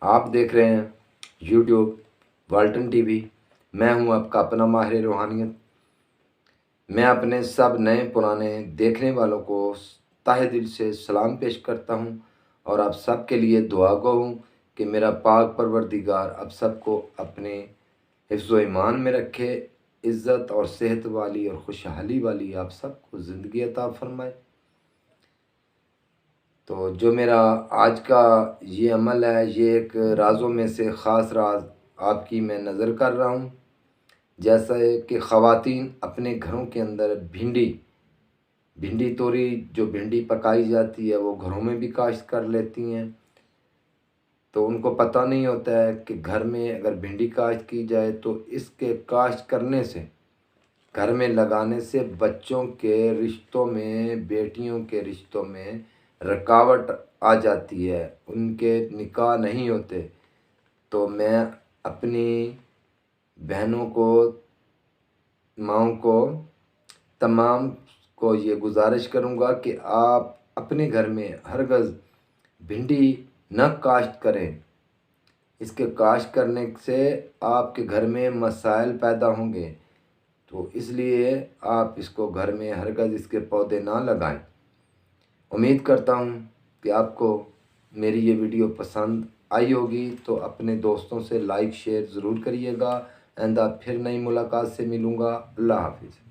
آپ دیکھ رہے ہیں یوٹیوب والٹن ٹی وی۔ میں ہوں آپ کا اپنا ماہر روحانیت۔ میں اپنے سب نئے پرانے دیکھنے والوں کو تہہ دل سے سلام پیش کرتا ہوں اور آپ سب کے لیے دعا گو ہوں کہ میرا پاک پروردگار آپ سب کو اپنے حفظ و ایمان میں رکھے، عزت اور صحت والی اور خوشحالی والی آپ سب کو زندگی عطا فرمائے۔ تو جو میرا آج کا یہ عمل ہے، یہ ایک رازوں میں سے خاص راز آپ کی میں نظر کر رہا ہوں۔ جیسا کہ خواتین اپنے گھروں کے اندر بھنڈی توری جو بھنڈی پکائی جاتی ہے وہ گھروں میں بھی کاشت کر لیتی ہیں، تو ان کو پتہ نہیں ہوتا ہے کہ گھر میں اگر بھنڈی کاشت کی جائے تو اس کے کاشت کرنے سے، گھر میں لگانے سے بچوں کے رشتوں میں، بیٹیوں کے رشتوں میں رکاوٹ آ جاتی ہے، ان کے نکاح نہیں ہوتے۔ تو میں اپنی بہنوں کو، ماؤں کو، تمام کو یہ گزارش کروں گا کہ آپ اپنے گھر میں ہرگز بھنڈی نہ کاشت کریں۔ اس کے کاشت کرنے سے آپ کے گھر میں مسائل پیدا ہوں گے، تو اس لیے آپ اس کو گھر میں ہرگز اس کے پودے نہ لگائیں۔ امید کرتا ہوں کہ آپ کو میری یہ ویڈیو پسند آئی ہوگی، تو اپنے دوستوں سے لائک شیئر ضرور کریے گا۔ آئندہ پھر نئی ملاقات سے ملوں گا۔ اللہ حافظ۔